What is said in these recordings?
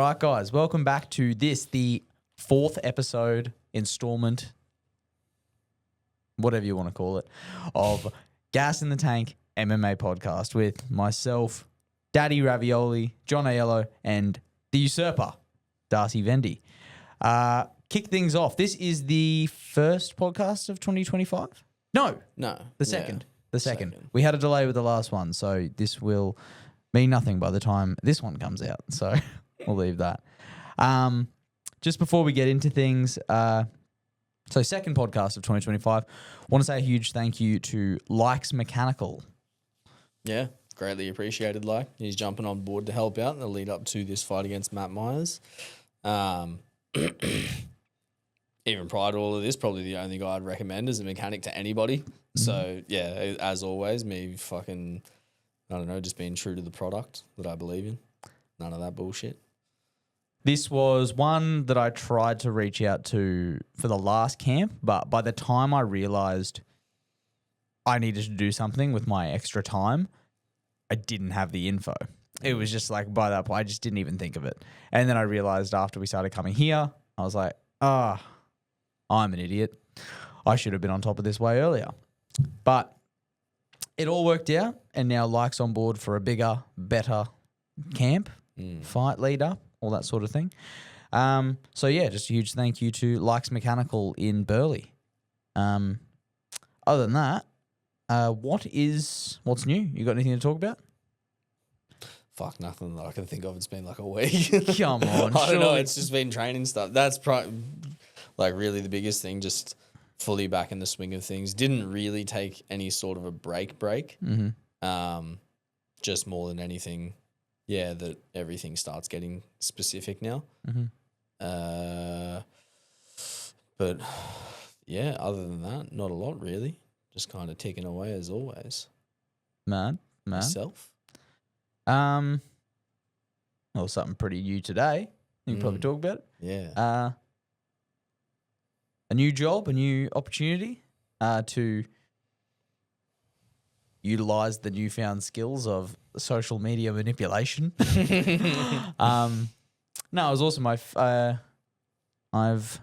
right, guys, welcome back to the fourth episode, installment, whatever you want to call it, of Gas in the Tank MMA podcast with myself, Daddy Ravioli, Jon Aiello, and the usurper, Darcy Vendy. Kick things off. This is the first podcast of 2025? No. The second. Yeah. The second. We had a delay with the last one, so this will mean nothing by the time this one comes out. So we'll leave that. Just before we get into things, so second podcast of 2025, want to say a huge thank you to Likes Mechanical. Yeah, greatly appreciated. Like, he's jumping on board to help out in the lead up to this fight against Matt Myers. Even prior to all of this, probably the only guy I'd recommend as a mechanic to anybody. Mm-hmm. So, yeah, as always, me fucking, I don't know, just being true to the product that I believe in. None of that bullshit. This was one that I tried to reach out to for the last camp, but by the time I realized I needed to do something with my extra time, I didn't have the info. It was just like, by that point, I just didn't even think of it. And then I realized after we started coming here, I was like, I'm an idiot. I should have been on top of this way earlier. But it all worked out, and now Like's on board for a bigger, better camp, fight lead up, all that sort of thing. So, yeah, just a huge thank you to Likes Mechanical in Burleigh. Other than that, what's new? You got anything to talk about? Fuck, nothing that I can think of. It's been like a week. Come on. I don't know. It's just been training stuff. That's like really the biggest thing, just fully back in the swing of things. Didn't really take any sort of a break. Mm-hmm. Just more than anything, yeah, that everything starts getting specific now. Mm-hmm. But yeah, other than that, not a lot really. Just kind of ticking away as always. Man. Yourself? Well, something pretty new today. You can probably talk about it. Yeah. A new job, a new opportunity to utilize the newfound skills of social media manipulation. No, it was awesome. I've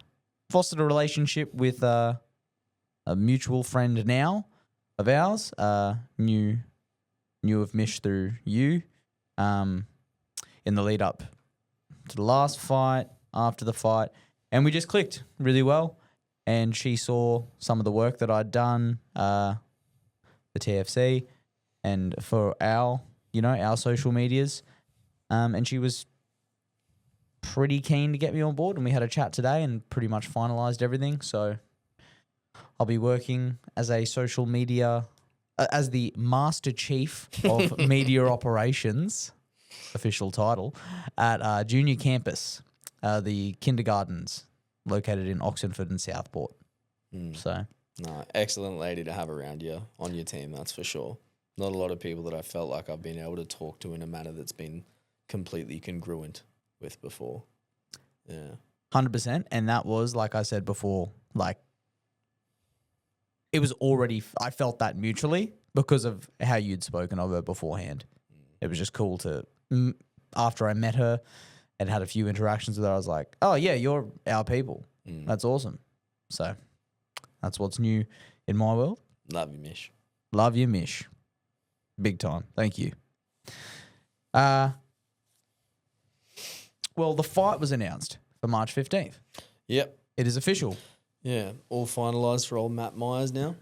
fostered a relationship with a mutual friend now of ours. Knew of Mish through you. In the lead up to the last fight, after the fight, and we just clicked really well. And she saw some of the work that I'd done, the TFC, and for our social medias, and she was pretty keen to get me on board. And we had a chat today and pretty much finalized everything. So I'll be working as a social media, as the Master Chief of Media Operations, official title, at Junior Campus, the kindergartens located in Oxenford and Southport. So, no, excellent lady to have around you on your team, that's for sure. Not a lot of people that I felt like I've been able to talk to in a manner that's been completely congruent with before. Yeah. 100%. And that was, like I said before, like, it was already, I felt that mutually because of how you'd spoken of her beforehand. It was just cool to, after I met her and had a few interactions with her, I was like, oh yeah, you're our people. That's awesome. So that's what's new in my world. Love you, Mish. Love you, Mish. Big time. Thank you. Well, the fight was announced for March 15th. Yep. It is official. Yeah, all finalised for old Matt Myers now.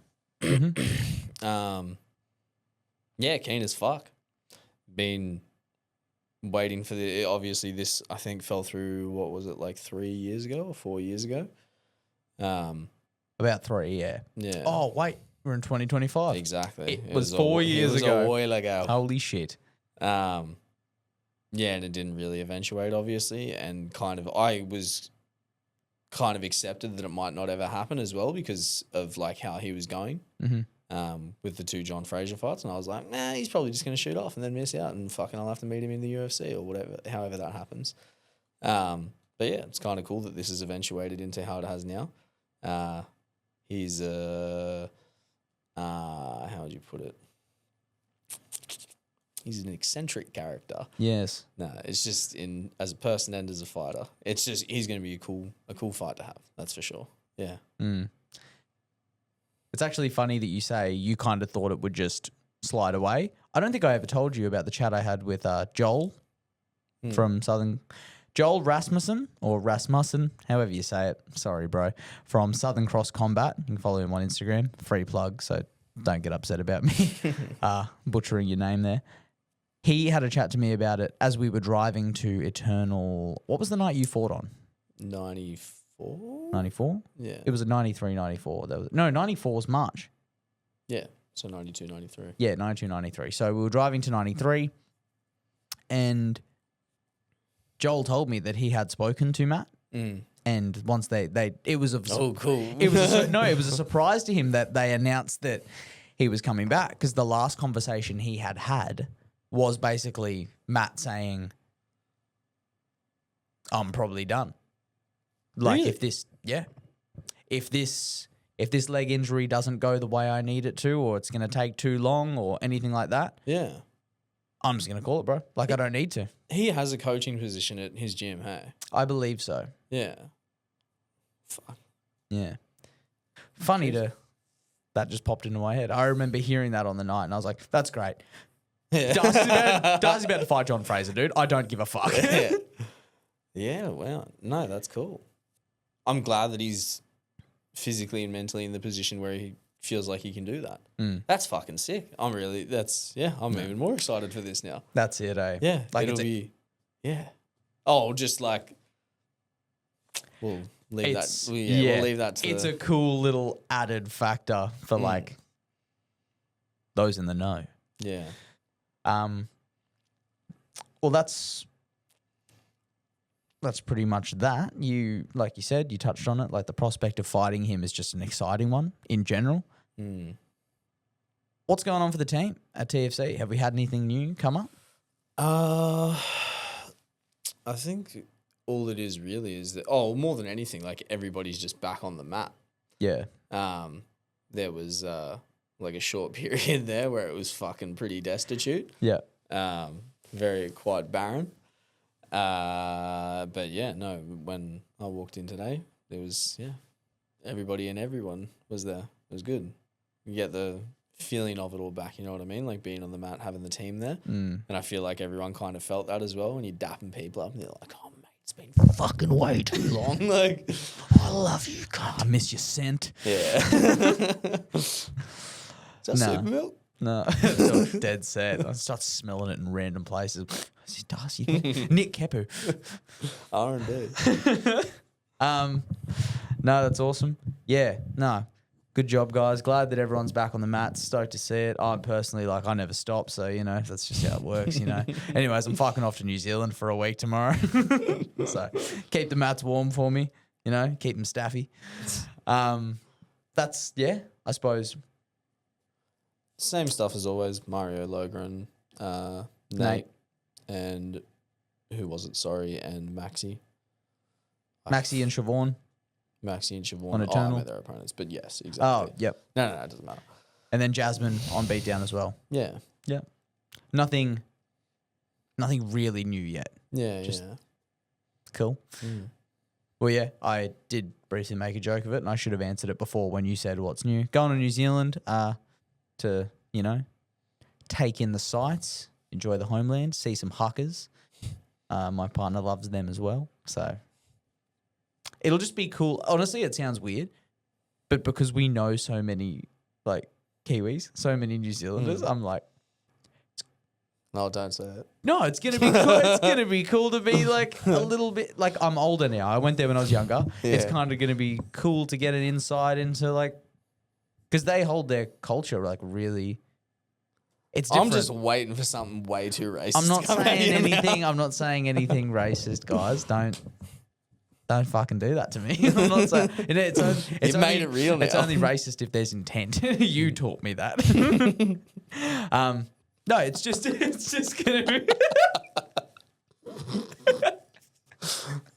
Yeah, keen as fuck. Been waiting for obviously this, I think, fell through, what was it, like 3 years ago or 4 years ago? About 3, yeah. Yeah. Oh, wait, we're in 2025. Exactly. It was 4 years ago. It was a while ago. Holy shit. Yeah, and it didn't really eventuate, obviously, and I was kind of accepted that it might not ever happen as well because of like how he was going with the 2 John Fraser fights, and I was like, nah, he's probably just going to shoot off and then miss out, and fucking I'll have to meet him in the UFC or whatever, however that happens. But yeah, it's kind of cool that this has eventuated into how it has now. He's how would you put it? He's an eccentric character. Yes. No, it's just as a person and as a fighter. It's just he's going to be a cool fight to have. That's for sure. Yeah. It's actually funny that you say you kind of thought it would just slide away. I don't think I ever told you about the chat I had with Joel from Southern. Joel Rasmussen, or Rasmussen, however you say it. Sorry, bro. From Southern Cross Combat. You can follow him on Instagram. Free plug, so don't get upset about me butchering your name there. He had a chat to me about it as we were driving to Eternal. What was the night you fought on? 94? 94? Yeah. It was a 93, 94. No, 94 was March. Yeah. So 92, 93. Yeah, 92, 93. So we were driving to 93 and Joel told me that he had spoken to Matt. And once it was a cool. It was it was a surprise to him that they announced that he was coming back, because the last conversation he had was basically Matt saying, "I'm probably done." Like really? if this leg injury doesn't go the way I need it to, or it's going to take too long, or anything like that, yeah, I'm just going to call it, bro. Like I don't need to. He has a coaching position at his gym, hey? I believe so. Yeah. Fuck. Yeah. Funny that just popped into my head. I remember hearing that on the night and I was like, that's great. Yeah. Darcy's about to fight John Fraser, dude. I don't give a fuck. Yeah, wow. No, that's cool. I'm glad that he's physically and mentally in the position where he feels like he can do that. That's fucking sick. I'm even more excited for this now. That's it, eh? Yeah. Like it'll be, Oh, just like, we'll leave that. We'll leave that to It's a cool little added factor for like those in the know. Yeah. Well, that's pretty much that. You, like you said, you touched on it. Like the prospect of fighting him is just an exciting one in general. What's going on for the team at TFC? Have we had anything new come up? I think all it is really is that, more than anything, like everybody's just back on the map. Yeah. There was like a short period there where it was fucking pretty destitute. Yeah. Very quite barren. But yeah, no, when I walked in today, there was, everybody and everyone was there. It was good. You get the feeling of it all back, you know what I mean? Like being on the mat, having the team there. And I feel like everyone kind of felt that as well when you're dapping people up and they're like, oh, mate, it's been fucking way too long. Like, I love you, cunt. I miss your scent. Yeah. Is that super milk? No, it's dead set. I start smelling it in random places. Is it Darcy? Nick Kepu. R&D. No, that's awesome. Yeah, no. Good job, guys. Glad that everyone's back on the mat. Stoked to see it. I personally, I never stop, so, that's just how it works, Anyways, I'm fucking off to New Zealand for a week tomorrow. So keep the mats warm for me, keep them staffy. That's, I suppose. Same stuff as always. Mario, Logren, Nate, and who was it? Sorry, and Maxi. Maxi and Siobhan. Maxi and Siobhan. On Eternal. I mean, they're opponents, but yes, exactly. Oh, yep. No, it doesn't matter. And then Jasmine on beatdown as well. Yeah. Yeah. Nothing really new yet. Yeah, Just cool. Well, yeah, I did briefly make a joke of it, and I should have answered it before when you said what's new. Going to New Zealand to, take in the sights, enjoy the homeland, see some huckers. My partner loves them as well, so it'll just be cool. Honestly, it sounds weird, but because we know so many Kiwis, so many New Zealanders, I'm like, no, don't say it. no, it's gonna be cool. It's gonna be cool to be a little bit I'm older now. I went there when I was younger. Yeah. It's kind of gonna be cool to get an insight into because they hold their culture really. It's different. I'm just waiting for something way too racist. I'm not saying anything. I'm not saying anything racist, guys. Don't fucking do that to me. I'm not saying it's made it real now. It's only racist if there's intent. You taught me that. No, it's just gonna be.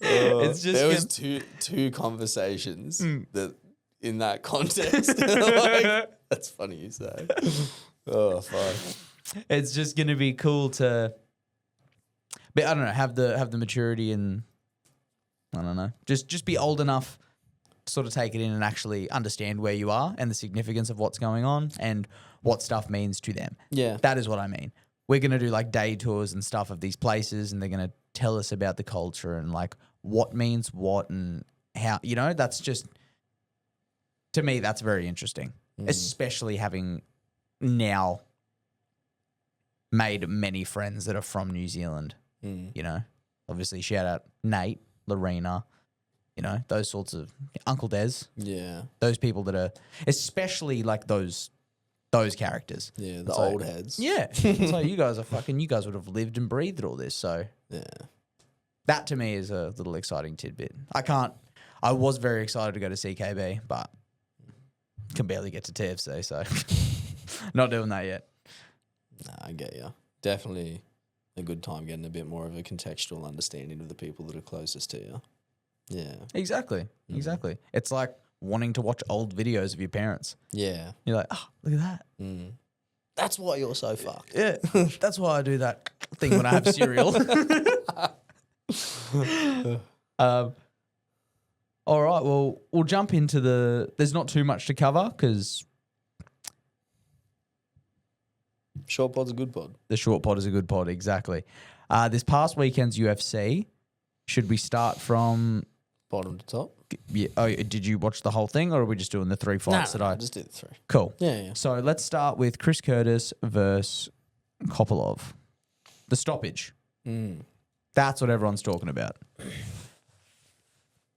It's just there was two conversations that in that context. That's funny you say. Oh fuck. it's just going to be cool to, but I don't know, have the maturity and I don't know, just be old enough to sort of take it in and actually understand where you are and the significance of what's going on and what stuff means to them. Yeah. That is what I mean. We're going to do like day tours and stuff of these places and they're going to tell us about the culture and like what means what and how, you know, that's just, to me, that's very interesting, especially having now made many friends that are from New Zealand. You know, obviously shout out Nate, Lorena, you know, those sorts of Uncle Des. Yeah. Those people that are, especially like those characters. Yeah, the old heads. Yeah. So you guys would have lived and breathed all this. So Yeah. that to me is a little exciting tidbit. I was very excited to go to CKB, but can barely get to TFC, so not doing that yet. Nah, I get you. Definitely a good time getting a bit more of a contextual understanding of the people that are closest to you. Yeah. Exactly. Exactly. It's like wanting to watch old videos of your parents. Yeah. You're like, oh, look at that. That's why you're so fucked. Yeah. That's why I do that thing when I have cereal. All right. Well, we'll jump into there's not too much to cover because Short pod's a good pod. the short pod is a good pod. Exactly. This past weekend's UFC, should we start from... Bottom to top. Yeah. Oh, did you watch the whole thing, or are we just doing the 3 fights Nah, just do the 3. Cool. Yeah. So let's start with Chris Curtis versus Kopylov. The stoppage. That's what everyone's talking about.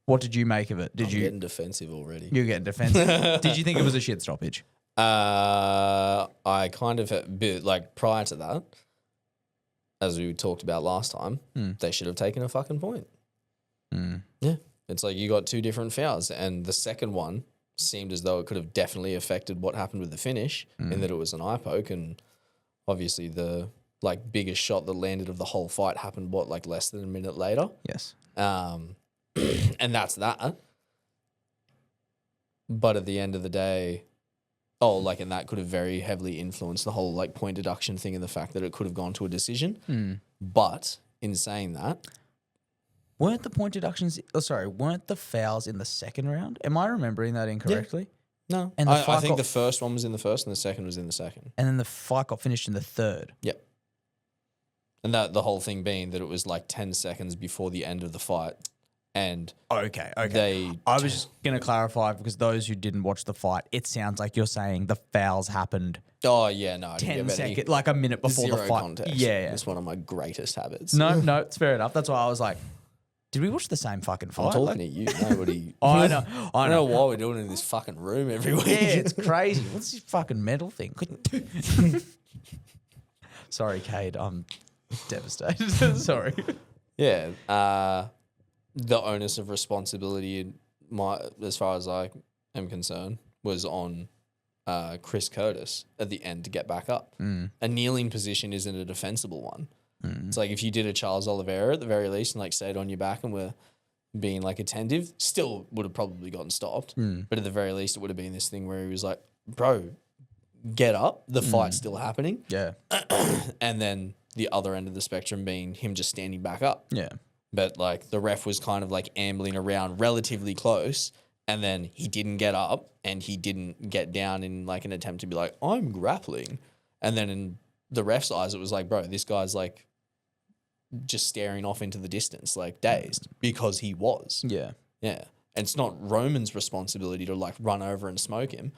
What did you make of it? I'm getting defensive already. You're getting defensive. Did you think it was a shit stoppage? I kind of, like prior to that, as we talked about last time, they should have taken a fucking point. Yeah. It's like you got 2 different fouls, and the second one seemed as though it could have definitely affected what happened with the finish, in that it was an eye poke, and obviously the like biggest shot that landed of the whole fight happened like less than a minute later. Yes. And that's that. But at the end of the day, and that could have very heavily influenced the whole like point deduction thing and the fact that it could have gone to a decision. But in saying that, weren't the point deductions? Weren't the fouls in the second round? Am I remembering that incorrectly? no. And I think the first one was in the first and the second was in the second. And then the fight got finished in the third. Yep. And that the whole thing being that it was like 10 seconds before the end of the fight. And okay. I was just going to clarify because those who didn't watch the fight, it sounds like you're saying the fouls happened. Oh yeah, no, 10 seconds, like a minute before the fight. Context. Yeah. It's one of my greatest habits. No, it's fair enough. That's why I was like, did we watch the same fucking fight? I'm talking to you. Nobody. I know. I don't know why we're doing it in this fucking room every week. Yeah, it's crazy. What's this fucking metal thing? Sorry, Cade. I'm devastated. Sorry. Yeah. The onus of responsibility, as far as I am concerned, was on Chris Curtis at the end to get back up. A kneeling position isn't a defensible one. It's like if you did a Charles Oliveira at the very least and like stayed on your back and were being like attentive, still would have probably gotten stopped. But at the very least, it would have been this thing where he was like, bro, get up. The fight's still happening. Yeah. And then the other end of the spectrum being him just standing back up. Yeah. But like the ref was kind of like ambling around relatively close, and then he didn't get up and he didn't get down in like an attempt to be like, I'm grappling. And then in the ref's eyes, it was like, bro, this guy's like just staring off into the distance, like dazed, because he was. Yeah. Yeah. And it's not Roman's responsibility to like run over and smoke him.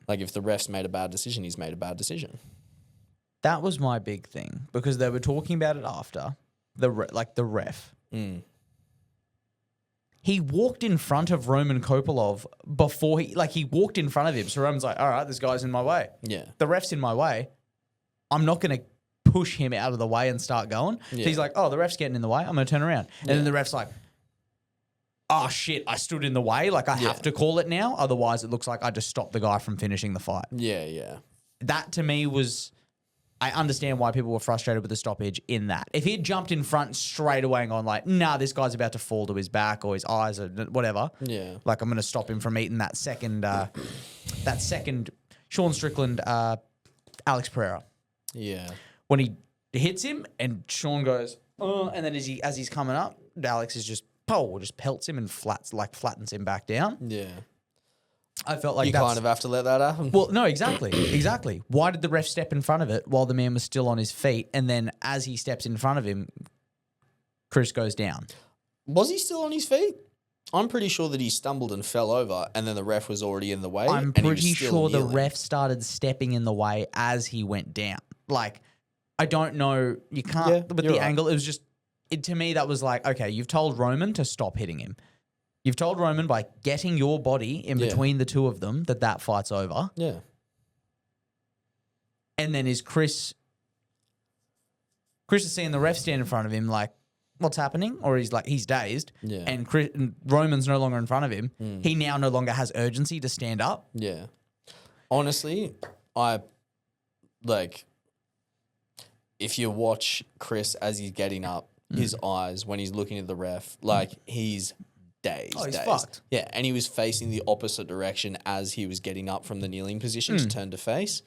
Like if the ref's made a bad decision, he's made a bad decision. That was my big thing because they were talking about it after the ref. He walked in front of Roman Kopylov before he walked in front of him. So Roman's like, all right, this guy's in my way. Yeah. The ref's in my way. I'm not going to push him out of the way and start going. Yeah. So he's like, oh, the ref's getting in the way. I'm going to turn around. And then the ref's like, oh, shit, I stood in the way. Like, I have to call it now. Otherwise, it looks like I just stopped the guy from finishing the fight. Yeah, yeah. That, to me, was... I understand why people were frustrated with the stoppage in that. If he had jumped in front straight away and gone like, nah, this guy's about to fall to his back or his eyes or whatever. Yeah. Like, I'm going to stop him from eating that second Sean Strickland, Alex Pereira. Yeah. When he hits him and Sean goes, and then as he's coming up, Alex is just pelts him and flattens him back down. Yeah. I felt like you kind of have to let that happen. Well, no, exactly. Why did the ref step in front of it while the man was still on his feet, and then as he steps in front of him, Chris goes down? Was he still on his feet? I'm pretty sure that he stumbled and fell over, and then the ref was already in the way. I'm pretty sure the kneeling. ref started stepping in the way as he went down. Like, I don't know. You can't with the angle. It was just to me that was like, okay, you've told Roman to stop hitting him. You've told Roman by getting your body in between the two of them that fight's over. Yeah. And then is Chris is seeing the ref stand in front of him like, what's happening? Or he's dazed. Yeah. And Roman's no longer in front of him. He now no longer has urgency to stand up. Yeah. Honestly, if you watch Chris as he's getting up, his eyes when he's looking at the ref, he's dazed. Oh, he's dazed. fucked. Yeah, and he was facing the opposite direction as he was getting up from the kneeling position to turn to face.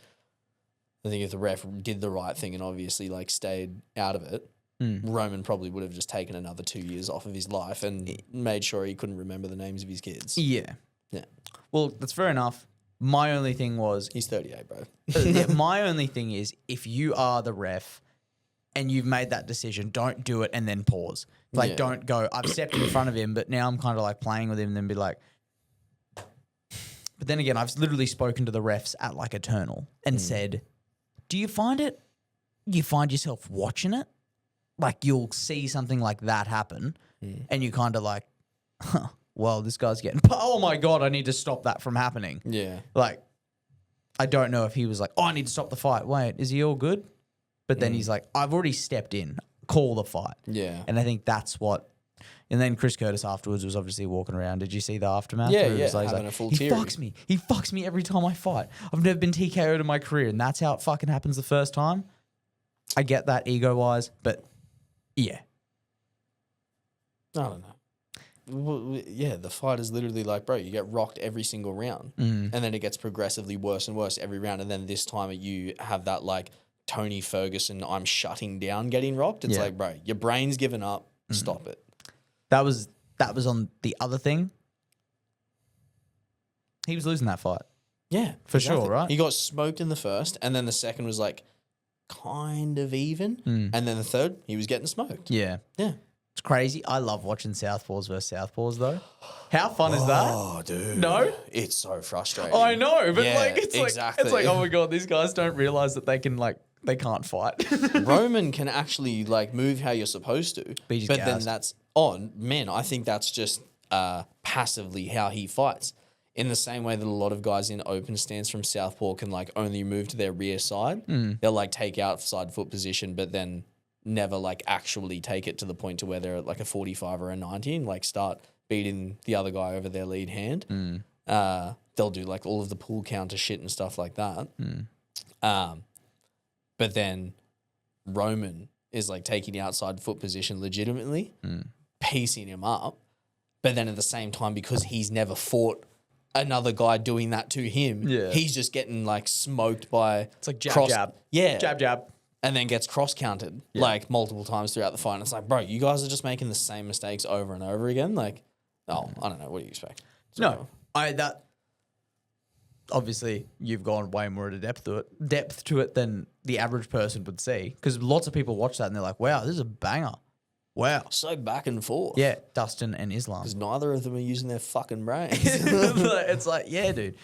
I think if the ref did the right thing and obviously stayed out of it, Roman probably would have just taken another 2 years off of his life and made sure he couldn't remember the names of his kids. Yeah. Yeah. Well, that's fair enough. My only thing was... He's 38, bro. My only thing is, if you are the ref and you've made that decision, don't do it and then pause. Don't go, I've stepped in front of him, but now I'm kind of playing with him and then be like... But then again, I've literally spoken to the refs at Eternal and said, do you find yourself watching it? You'll see something like that happen and you kind of well, this guy's getting... Oh, my God, I need to stop that from happening. Yeah. I don't know if he was I need to stop the fight. Wait, is he all good? But then he's I've already stepped in. Call the fight. Yeah. And I think that's what... And then Chris Curtis afterwards was obviously walking around. Did you see the aftermath? Yeah, He was having a full he teary. fucks me. He fucks me every time I fight. I've never been TKO'd in my career, and that's how it fucking happens the first time. I get that ego-wise, but yeah. I don't know. Well, yeah, the fight is literally bro, you get rocked every single round. And then it gets progressively worse and worse every round. And then this time you have that Tony Ferguson, I'm shutting down getting rocked. It's bro, your brain's given up. Stop it. That was on the other thing. He was losing that fight. Yeah, for sure, right? He got smoked in the first, and then the second was kind of even. And then the third, he was getting smoked. Yeah. Yeah. It's crazy. I love watching Southpaws versus Southpaws, though. How fun is that? Oh, dude. No? It's so frustrating. I know, but Yeah, it's exactly. oh my God, these guys don't realize that they can they can't fight. Roman can actually move how you're supposed to. But he's then gassed. that's I think that's just passively how he fights. In the same way that a lot of guys in open stance from Southpaw can only move to their rear side. They'll take outside foot position, but then never actually take it to the point to where they're at a 45 or a 90 and start beating the other guy over their lead hand. They'll do all of the pull counter shit and stuff like that. But then Roman is taking outside foot position legitimately, piecing him up. But then at the same time, because he's never fought another guy doing that to him, he's just getting smoked by... It's jab, jab. Yeah. Jab, jab. And then gets cross-counted multiple times throughout the fight. And it's bro, you guys are just making the same mistakes over and over again. I don't know. What do you expect? No, obviously you've gone way more into depth to it than the average person would see, because lots of people watch that and they're like, wow, this is a banger. Wow. So back and forth. Yeah, Dustin and Islam. Because neither of them are using their fucking brains. It's yeah, dude.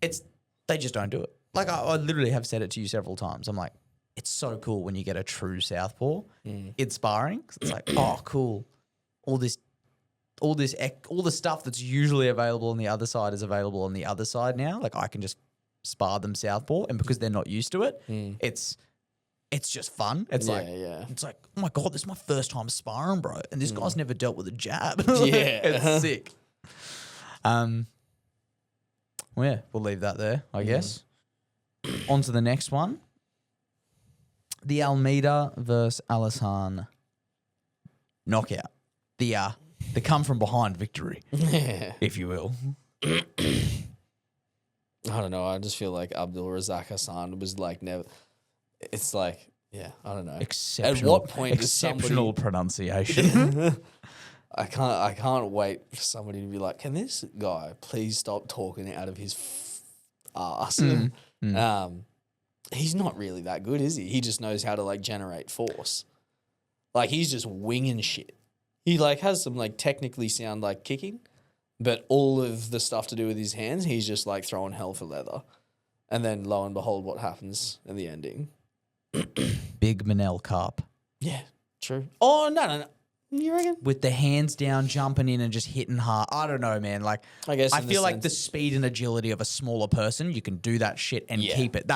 They just don't do it. I literally have said it to you several times. I'm like, it's so cool when you get a true Southpaw in sparring. It's oh, cool. All the stuff that's usually available on the other side is available on the other side now. I can just spar them Southpaw, and because they're not used to it, it's just fun. It's it's oh my God, this is my first time sparring, bro, and this guy's never dealt with a jab. Yeah. It's sick. Well, yeah, we'll leave that there, I guess. On to the next one. The Almeida versus Alhassan knockout. The come from behind victory, if you will. I don't know. I just feel like Abdul Razak Hassan was never... it's like, yeah, I don't know. Exceptional. At what point exceptional pronunciation? I can't wait for somebody to be like, can this guy please stop talking out of his ass? He's not really that good, is he? He just knows how to like generate force. Like he's just winging shit. He like has some like technically sound like kicking, but all of the stuff to do with his hands, he's just like throwing hell for leather. And then lo and behold, what happens in the ending? Big Manel Carp. Yeah, true. Oh, no. You reckon? With the hands down, jumping in and just hitting hard. I don't know, man. Like, I guess I feel like the speed and agility of a smaller person, you can do that shit and keep it.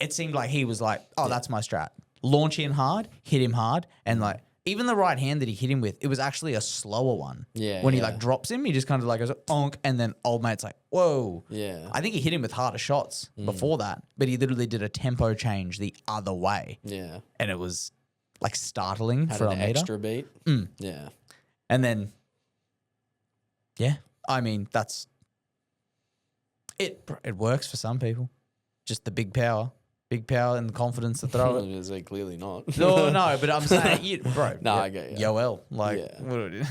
It seemed like he was like, that's my strat. Launch in hard, hit him hard, and like, even the right hand that he hit him with, it was actually a slower one. Yeah. When he like drops him, he just kind of like goes, onk, and then old mate's like, whoa. Yeah. I think he hit him with harder shots before that, but he literally did a tempo change the other way. Yeah. And it was like startling Had for an Almeida. extra beat. Yeah. And then, I mean, it works for some people. Just the big power and the confidence to throw it. Is it clearly not? No, but I'm saying, bro. No, I get you. Yoel, like,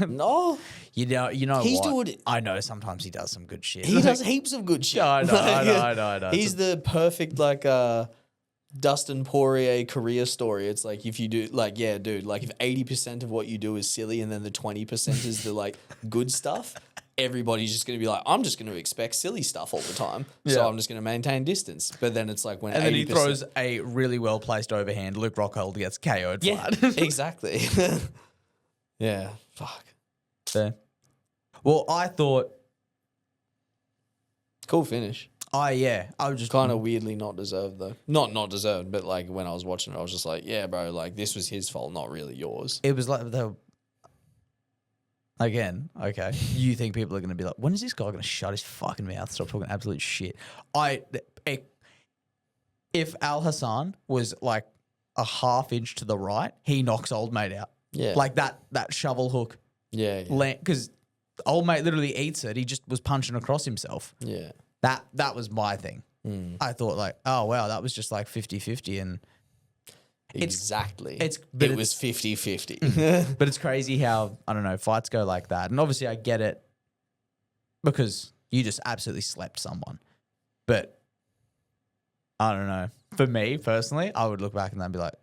No. you know He's what? doing. I know sometimes he does some good shit. He does heaps of good shit. I know. He's the perfect like Dustin Poirier career story. It's like if you do like, yeah, dude, like if 80% of what you do is silly and then the 20% is the like good stuff, everybody's just going to be like, I'm just going to expect silly stuff all the time. So I'm just going to maintain distance. But then it's like when and then he throws a really well placed overhand, Luke Rockhold gets KO'd flat. Exactly. Yeah. Fuck. Fair. Well, I thought cool finish. I was just Kind of weirdly not deserved though. Not deserved, but like when I was watching it, I was just like, yeah, bro, like this was his fault, not really yours. It was like again, okay. You think people are going to be like, when is this guy going to shut his fucking mouth, stop talking absolute shit? If Alhassan was like a half inch to the right, he knocks old mate out. Yeah. Like that shovel hook. Yeah. Because old mate literally eats it. He just was punching across himself. Yeah. That was my thing. I thought like, oh, wow, that was just like 50-50 and exactly. It was 50-50. But it's crazy how, I don't know, fights go like that. And obviously I get it because you just absolutely slept someone. But I don't know. For me personally, I would look back and then be like,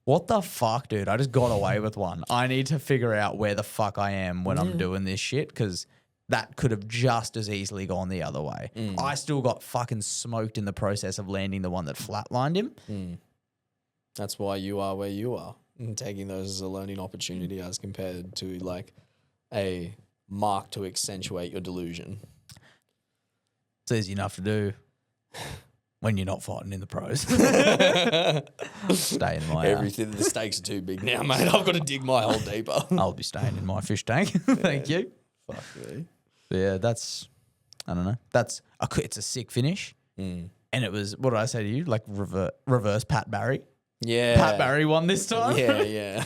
what the fuck, dude? I just got away with one. I need to figure out where the fuck I am when I'm doing this shit because that could have just as easily gone the other way. I still got fucking smoked in the process of landing the one that flatlined him. That's why you are where you are. And taking those as a learning opportunity as compared to like a mark to accentuate your delusion. It's easy enough to do when you're not fighting in the pros. Stay in my everything. The stakes are too big now, mate. I've got to dig my hole deeper. I'll be staying in my fish tank. Thank you. Fuck me. Yeah, I don't know. It's a sick finish. And it was, what did I say to you? Like reverse Pat Barry. Yeah. Pat Barry won this time. Yeah.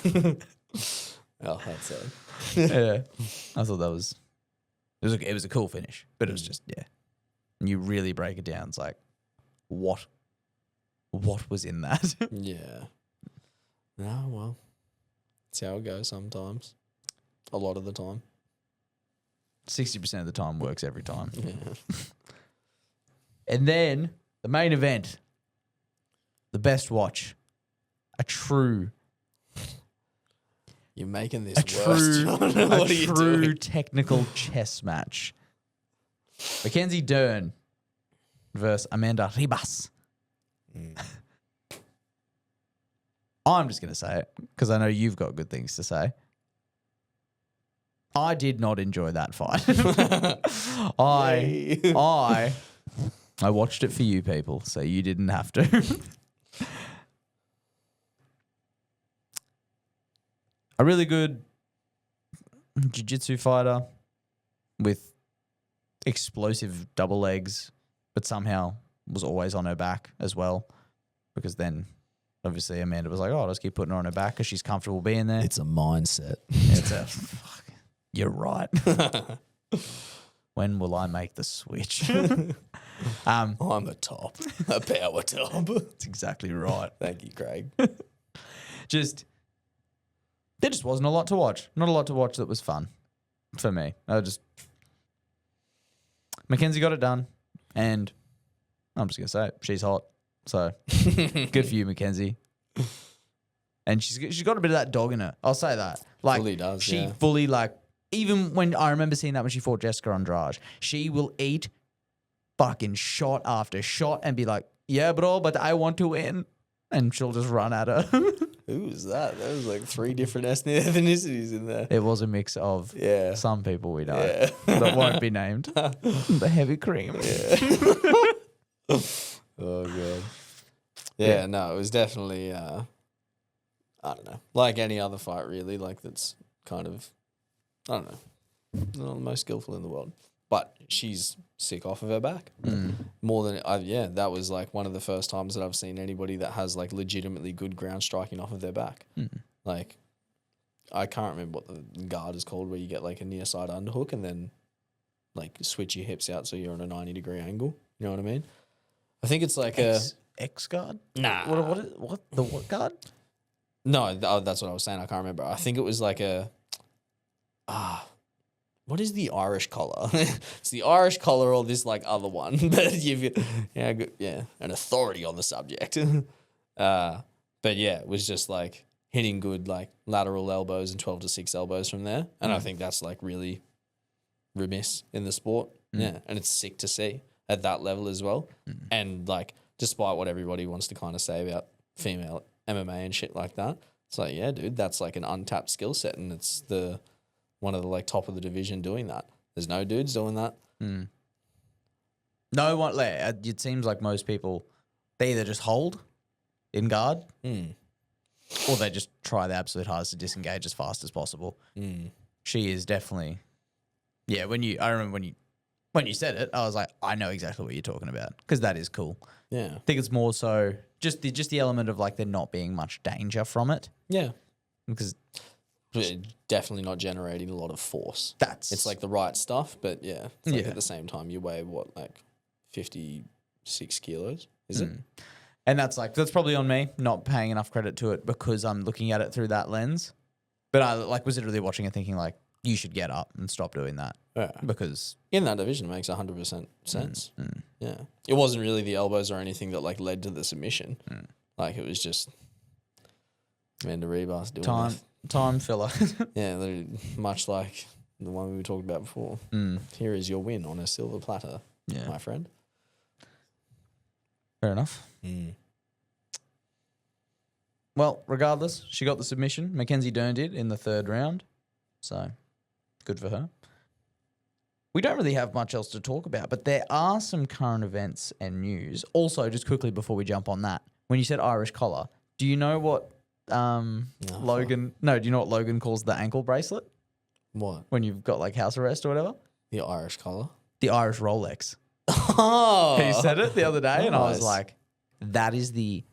Oh, that's it. Yeah. I thought it was a cool finish, but it was just, and you really break it down. It's like, what was in that? Yeah. No, well, that's how it goes sometimes. A lot of the time. 60% of the time works every time. Yeah. And then the main event, the best watch, a true. You're making this worse. What are you doing? Technical chess match. Mackenzie Dern versus Amanda Ribas. I'm just going to say it because I know you've got good things to say. I did not enjoy that fight. I watched it for you people, so you didn't have to. A really good jiu-jitsu fighter with explosive double legs, but somehow was always on her back as well, because then obviously Amanda was like, oh, I'll just keep putting her on her back because she's comfortable being there. It's a mindset. You're right. When will I make the switch? Um, I'm a top, a power top. That's exactly right. Thank you, Craig. There just wasn't a lot to watch. Not a lot to watch that was fun for me. Mackenzie got it done, and I'm just gonna say it, she's hot. So good for you, Mackenzie. And she's got a bit of that dog in her. I'll say that. Like Fully does, she yeah. fully like. Even when I remember seeing that when she fought Jessica Andrade, she will eat fucking shot after shot and be like, "Yeah, bro, but I want to win," and she'll just run at her. Who was that? There was like 3 different ethnicities in there. It was a mix of some people we know that won't be named. The heavy cream. Yeah. Oh god. Yeah, no, it was definitely I don't know. Like any other fight really, like that's kind of I don't know. Not the most skillful in the world. But she's sick off of her back. More than that was like one of the first times that I've seen anybody that has like legitimately good ground striking off of their back. Like I can't remember what the guard is called where you get like a near side underhook and then like switch your hips out so you're on a 90-degree angle. You know what I mean? I think it's like X guard? Nah. What guard? No, that's what I was saying. I can't remember. I think it was like what is the Irish collar? It's the Irish collar or this like other one, but an authority on the subject. But yeah, it was just like hitting good like lateral elbows and 12-6 elbows from there, and I think that's like really remiss in the sport. Yeah, and it's sick to see at that level as well. And like, despite what everybody wants to kind of say about female MMA and shit like that, it's like, yeah, dude, that's like an untapped skill set, and it's one of the like top of the division doing that. There's no dudes doing that. No one. It seems like most people, they either just hold in guard, or they just try their absolute hardest to disengage as fast as possible. She is definitely, I remember when you said it, I was like, I know exactly what you're talking about because that is cool. Yeah, I think it's more so just the element of like there not being much danger from it. Yeah, because. Definitely not generating a lot of force. It's like the right stuff, but yeah, it's like at the same time you weigh like 56 kilos, is it? And that's probably on me not paying enough credit to it because I'm looking at it through that lens. But I was literally watching it thinking like you should get up and stop doing that because in that division it makes 100% sense. Yeah, it wasn't really the elbows or anything that like led to the submission. Like it was just Amanda Ribas doing Time filler. Yeah, much like the one we were talking about before. Here is your win on a silver platter, my friend. Fair enough. Well, regardless, she got the submission. Mackenzie Dern did in the 3rd round. So, good for her. We don't really have much else to talk about, but there are some current events and news. Also, just quickly before we jump on that, when you said Irish collar, do you know what Logan calls the ankle bracelet? What? When you've got like house arrest or whatever? The Irish collar? The Irish Rolex. Oh. He said it the other day and I was like, that is the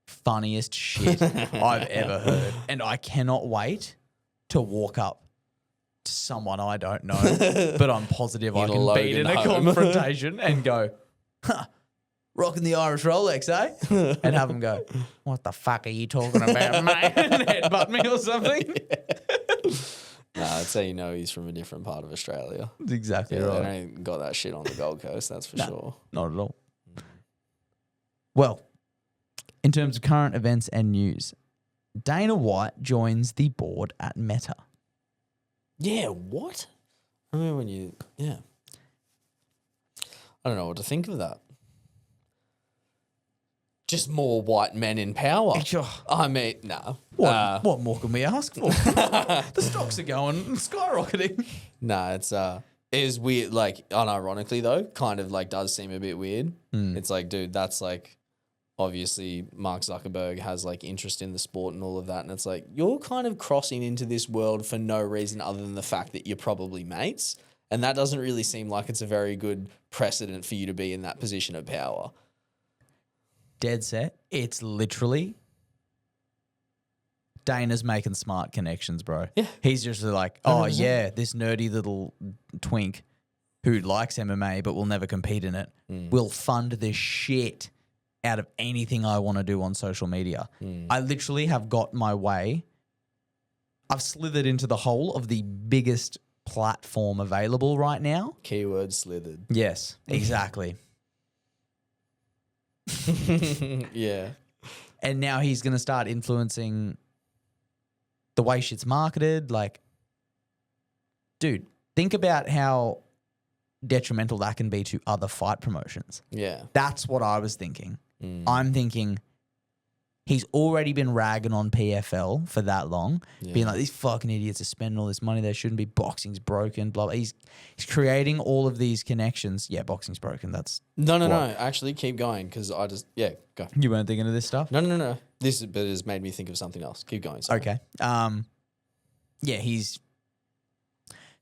funniest shit I've ever heard. And I cannot wait to walk up to someone I don't know, but I'm positive I can beat in a confrontation and go, rocking the Irish Rolex, eh? And have them go, what the fuck are you talking about, mate? And headbutt me or something. Nah, I'd say he's from a different part of Australia. That's exactly right. They ain't got that shit on the Gold Coast, that's for sure. Not at all. Well, in terms of current events and news, Dana White joins the board at Meta. Yeah, what? I remember when I don't know what to think of that. Just more white men in power. I mean, no. What more can we ask for? The stocks are going skyrocketing. Nah, it is weird. Like, unironically though, kind of like does seem a bit weird. It's like, dude, that's like, obviously Mark Zuckerberg has like interest in the sport and all of that. And it's like, you're kind of crossing into this world for no reason other than the fact that you're probably mates. And that doesn't really seem like it's a very good precedent for you to be in that position of power. Dead set. It's literally Dana's making smart connections, bro. Yeah. He's just like, 100%. this nerdy little twink who likes MMA but will never compete in it, will fund the shit out of anything I want to do on social media. I literally have got my way. I've slithered into the hole of the biggest platform available right now. Keyword slithered. Yes, exactly. Yeah. And now he's going to start influencing the way shit's marketed. Like, dude, think about how detrimental that can be to other fight promotions. Yeah. That's what I was thinking. I'm thinking he's already been ragging on PFL for that long, being like, these fucking idiots are spending all this money they shouldn't be. Boxing's broken, blah, blah. He's creating all of these connections. Yeah, boxing's broken. That's No. Actually, keep going because I just, go. You weren't thinking of this stuff? No. This bit has made me think of something else. Keep going. Sorry. Okay. Yeah, he's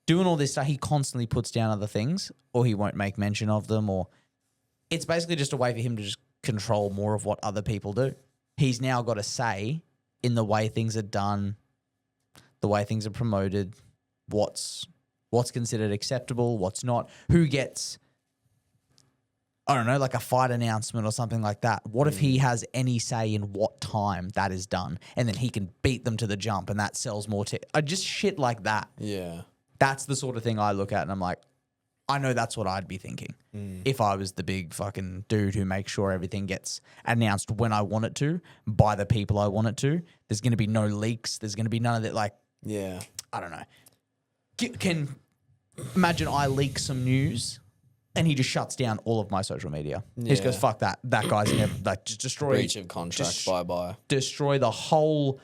doing all this stuff. He constantly puts down other things or he won't make mention of them, or it's basically just a way for him to just control more of what other people do. He's now got a say in the way things are done, the way things are promoted, what's considered acceptable, what's not, who gets, I don't know, like a fight announcement or something like that. What if he has any say in what time that is done, and then he can beat them to the jump and that sells more just shit like that. Yeah. That's the sort of thing I look at and I'm like, I know that's what I'd be thinking if I was the big fucking dude who makes sure everything gets announced when I want it to, by the people I want it to. There's going to be no leaks. There's going to be none of that. Like, yeah, I don't know. Can imagine I leak some news and he just shuts down all of my social media. He just goes, fuck that. That guy's never, like, just destroy. Breach of contract, bye-bye. Destroy the whole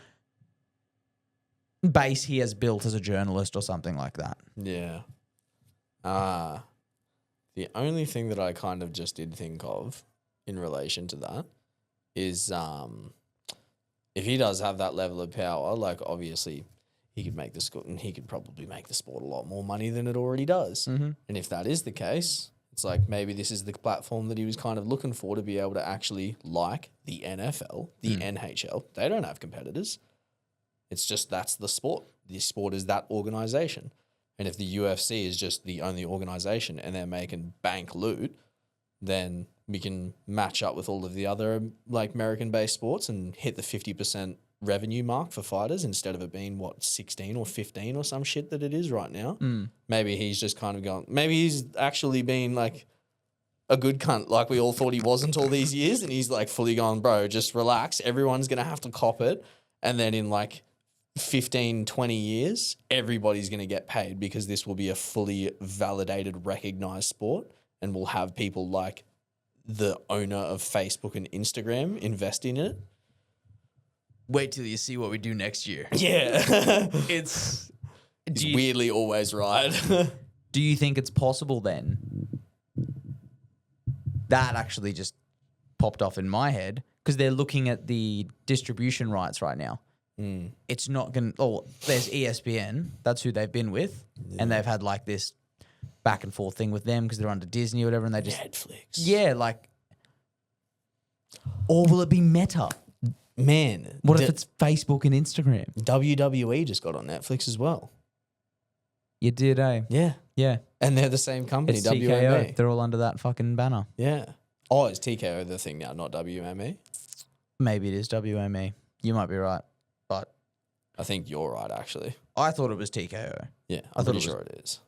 base he has built as a journalist or something like that. Yeah. The only thing that I kind of just did think of in relation to that is if he does have that level of power, like obviously he could make the sport, and he could probably make the sport a lot more money than it already does. And if that is the case, it's like maybe this is the platform that he was kind of looking for to be able to actually, like the NFL, the NHL, they don't have competitors. It's just that's the sport. The sport is that organization. And if the UFC is just the only organization and they're making bank loot, then we can match up with all of the other like American-based sports and hit the 50% revenue mark for fighters instead of it being, 16 or 15 or some shit that it is right now. Maybe he's just kind of gone, maybe he's actually been like a good cunt like we all thought he wasn't all these years, and he's like fully gone, bro, just relax. Everyone's going to have to cop it. And then in like 15, 20 years, everybody's going to get paid because this will be a fully validated, recognized sport, and we'll have people like the owner of Facebook and Instagram invest in it. Wait till you see what we do next year. Yeah. It's weirdly always right. Do you think it's possible then? That actually just popped off in my head because they're looking at the distribution rights right now. It's not going to... Oh, there's ESPN. That's who they've been with. Yeah. And they've had like this back and forth thing with them because they're under Disney or whatever, and they just... Netflix. Yeah, like... Or will it be Meta? Man. What if it's Facebook and Instagram? WWE just got on Netflix as well. You did, eh? Yeah. Yeah. And they're the same company, it's WME. TKO. They're all under that fucking banner. Yeah. Oh, is TKO the thing now, not WME? Maybe it is WME. You might be right. But I think you're right, actually. I thought it was TKO. Yeah, I'm pretty sure it is.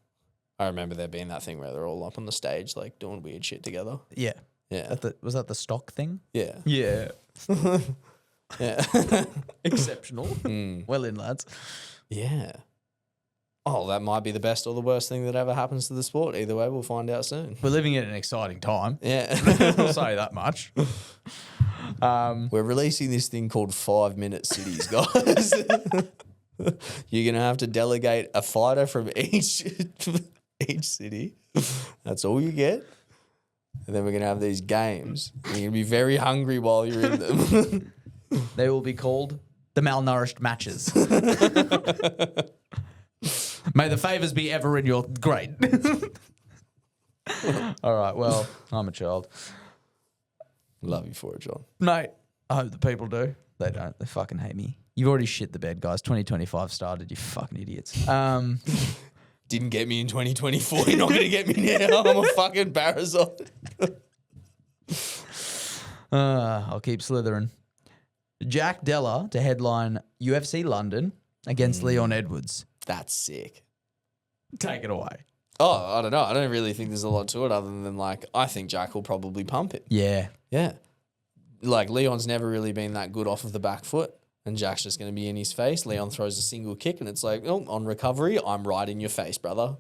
I remember there being that thing where they're all up on the stage, like doing weird shit together. Yeah. Yeah. Was that the stock thing? Yeah. Yeah. Yeah. Exceptional. Well in, lads. Yeah. Oh, that might be the best or the worst thing that ever happens to the sport. Either way, we'll find out soon. We're living in an exciting time. Yeah. I'll say that much. We're releasing this thing called 5-minute cities, guys. You're going to have to delegate a fighter from each city. That's all you get. And then we're going to have these games. You're going to be very hungry while you're in them. They will be called the malnourished matches. May the favours be ever in your... Great. All right, well, I'm a child. Love you for it, John. Mate, I hope the people do. They don't. They fucking hate me. You've already shit the bed, guys. 2025 started, you fucking idiots. Didn't get me in 2024. You're not going to get me now. I'm a fucking Barazon. I'll keep slithering. Jack Della to headline UFC London against Leon Edwards. That's sick. Take it away. Oh, I don't know. I don't really think there's a lot to it other than, like, I think Jack will probably pump it. Yeah. Yeah. Like, Leon's never really been that good off of the back foot, and Jack's just going to be in his face. Leon throws a single kick, and it's like, oh, on recovery, I'm right in your face, brother.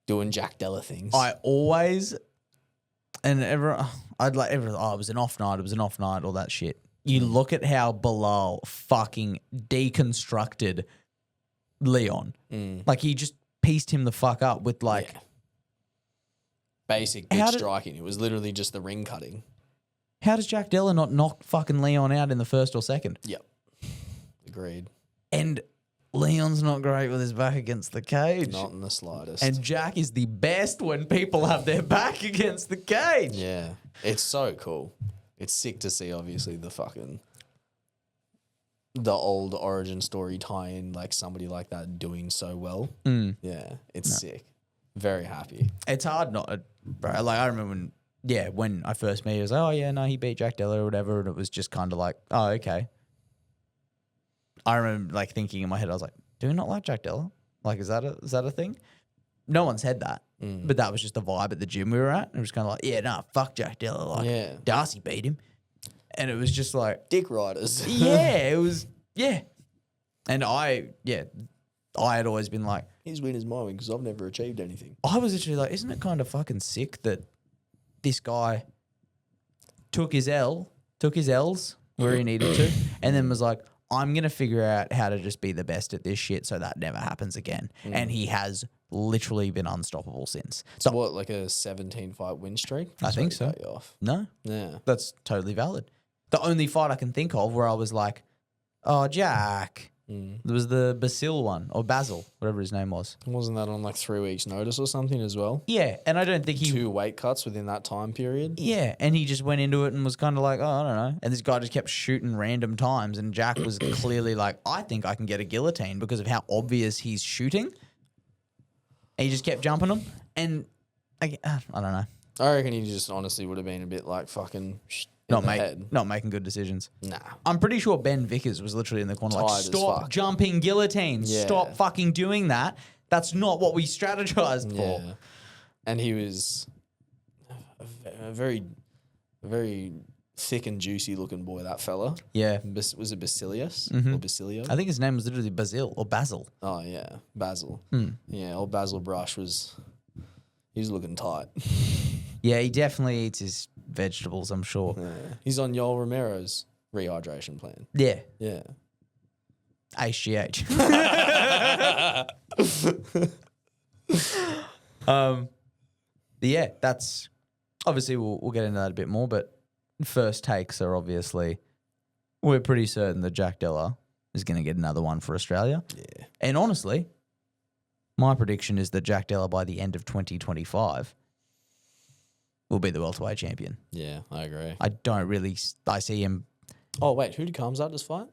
Doing Jack Della things. I always, and ever, I'd like, ever, oh, it was an off night, all that shit. You look at how Bilal fucking deconstructed Leon. Like, he just pieced him the fuck up with, like... Yeah. Basic bitch striking. It was literally just the ring cutting. How does Jack Della not knock fucking Leon out in the first or second? Yep. Agreed. And Leon's not great with his back against the cage. Not in the slightest. And Jack is the best when people have their back against the cage. Yeah. It's so cool. It's sick to see, obviously, the old origin story tie-in, like somebody like that doing so well. Yeah. It's sick. Very happy. It's hard not, bro. Like, I remember when I first met, he was like, oh, yeah, no, he beat Jack Della or whatever. And it was just kind of like, oh, okay. I remember, like, thinking in my head, I was like, do you not like Jack Della? Like, is that a thing? No one said that. But that was just the vibe at the gym we were at. And it was kind of like, yeah, nah, fuck Jack Della. Like, Darcy beat him. And it was just like... Dick riders. Yeah, it was... Yeah. And I had always been like... His win is my win because I've never achieved anything. I was literally like, isn't it kind of fucking sick that this guy took his L's where he needed to, and then was like, I'm going to figure out how to just be the best at this shit so that never happens again. And he has literally been unstoppable since. So what, like a 17-fight win streak? I think so. Cut you off. No? Yeah. That's totally valid. The only fight I can think of where I was like, oh, Jack... There was the Basil one, or Basil, whatever his name was. Wasn't that on like 3 weeks' notice or something as well? Yeah, and I don't think he... 2 weight cuts within that time period? Yeah, and he just went into it and was kind of like, oh, I don't know. And this guy just kept shooting random times, and Jack was clearly like, I think I can get a guillotine because of how obvious he's shooting. And he just kept jumping him, and I don't know. I reckon he just honestly would have been a bit like fucking... Not making good decisions. Nah. I'm pretty sure Ben Vickers was literally in the corner like, stop jumping guillotines. Yeah. Stop fucking doing that. That's not what we strategized for. Yeah. And he was a very thick and juicy looking boy, that fella. Yeah. Was it Basilius or Basilio? I think his name was literally Basil or Basil. Oh, yeah. Basil. Yeah, old Basil Brush was looking tight. Yeah, he definitely eats his vegetables, I'm sure. Yeah. He's on Yoel Romero's rehydration plan. Yeah. Yeah. HGH. But yeah, that's obviously we'll get into that a bit more, but first takes are obviously we're pretty certain that Jack Della is going to get another one for Australia. Yeah. And honestly, my prediction is that Jack Della by the end of 2025 will be the welterweight champion. Yeah, I agree. I see him. Oh, wait, who did Kamzat just fight?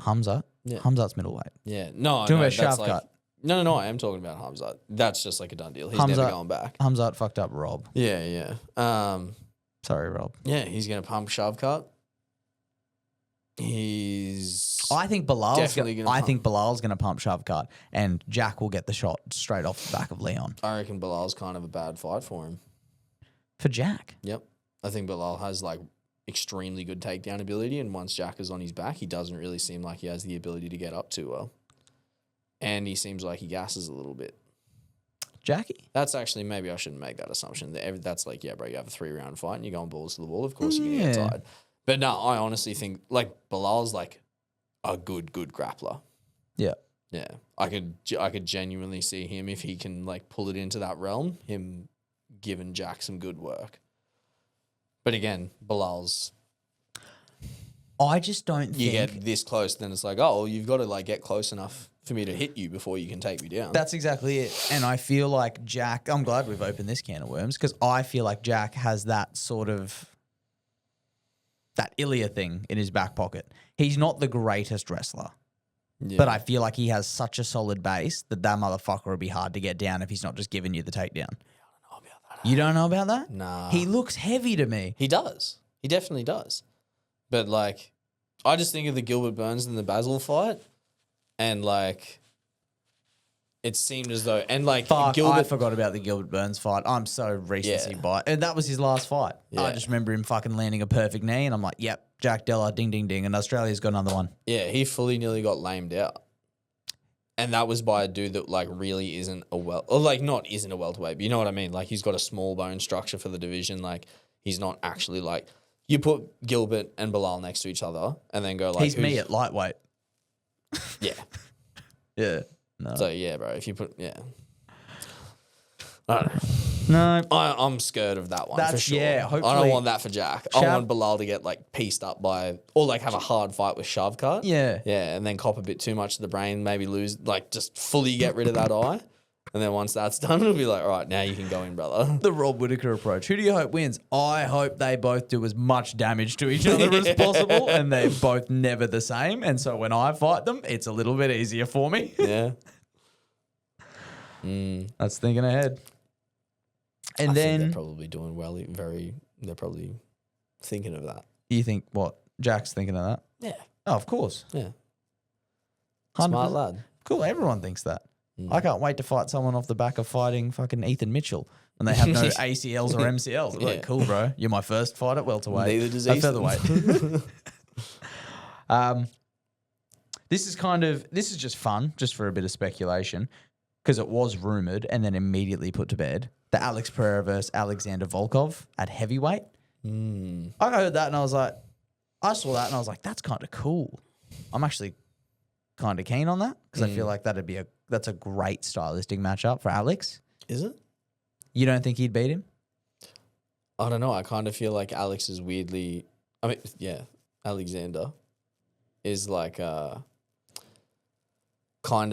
Hamzat. Yeah. Hamzat's middleweight. Yeah. No, Talking no, about that's Shavkat. No, I am talking about Hamzat. That's just like a done deal. He's never going back. Hamzat fucked up Rob. Yeah. Sorry, Rob. Yeah, he's going to pump Shavkat. I think Bilal's definitely gonna I think Bilal's going to pump Shavkat, and Jack will get the shot straight off the back of Leon. I reckon Bilal's kind of a bad fight for him. For Jack? Yep. I think Bilal has like extremely good takedown ability, and once Jack is on his back, he doesn't really seem like he has the ability to get up too well. And he seems like he gasses a little bit. Jackie? That's actually, maybe I shouldn't make that assumption. That's like, yeah, bro, you have a 3-round fight and you're going balls to the wall. Of course you're going to get tired. But no, I honestly think like Bilal's like a good grappler. Yeah. Yeah. I could genuinely see him, if he can like pull it into that realm, him giving Jack some good work. But again, Bilal's... I just don't think... You get this close, then it's like, oh, well, you've got to like get close enough for me to hit you before you can take me down. That's exactly it. And I feel like Jack... I'm glad we've opened this can of worms, because I feel like Jack has that sort of... that Ilya thing in his back pocket. He's not the greatest wrestler. Yeah. But I feel like he has such a solid base that motherfucker will be hard to get down if he's not just giving you the takedown. You don't know about that? Nah. He looks heavy to me. He does. He definitely does. But, like, I just think of the Gilbert Burns and the Basil fight, and, like, it seemed as though... And, like, Fuck, Gilbert... I forgot about the Gilbert Burns fight. I'm so recency biased. And that was his last fight. Yeah. I just remember him fucking landing a perfect knee, and I'm like, yep, Jack Della, ding, ding, ding, and Australia's got another one. Yeah, he fully nearly got lamed out. And that was by a dude that, like, really isn't a isn't a welterweight, but you know what I mean? Like, he's got a small bone structure for the division. Like, he's not actually, like... You put Gilbert and Bilal next to each other and then go, like... He's me at lightweight. Yeah. Yeah. No. So, yeah, bro, if you put... Yeah. I don't know. No. I'm scared of that one for sure. Yeah, I hopefully... don't want that for Jack. I want Bilal to get, like, pieced up by... Or, like, have a hard fight with Shavkat. Yeah. Yeah, and then cop a bit too much to the brain, maybe lose... Like, just fully get rid of that eye. And then once that's done, it'll be like, all right, now you can go in, brother. The Rob Whittaker approach. Who do you hope wins? I hope they both do as much damage to each other as possible, and they're both never the same. And so when I fight them, it's a little bit easier for me. Yeah. That's thinking ahead. And I then think they're probably doing well. They're probably thinking of that. you think what? Jack's thinking of that? Yeah. Oh, of course. Yeah. 100%. Smart lad. Cool. Everyone thinks that. I can't wait to fight someone off the back of fighting fucking Ethan Mitchell when they have no ACLs or MCLs. I'm like, cool, bro. You're my first fight at welterweight. Neither does Ethan. Featherweight. This is just fun, just for a bit of speculation, because it was rumored and then immediately put to bed. The Alex Pereira versus Alexander Volkov at heavyweight. I heard that and I saw that and I was like, that's kind of cool. I'm actually kind of keen on that because I feel like that's a great stylistic matchup for Alex. Is it? You don't think he'd beat him? I don't know. I kind of feel like Alex is weirdly... I mean, yeah, Alexander is like kind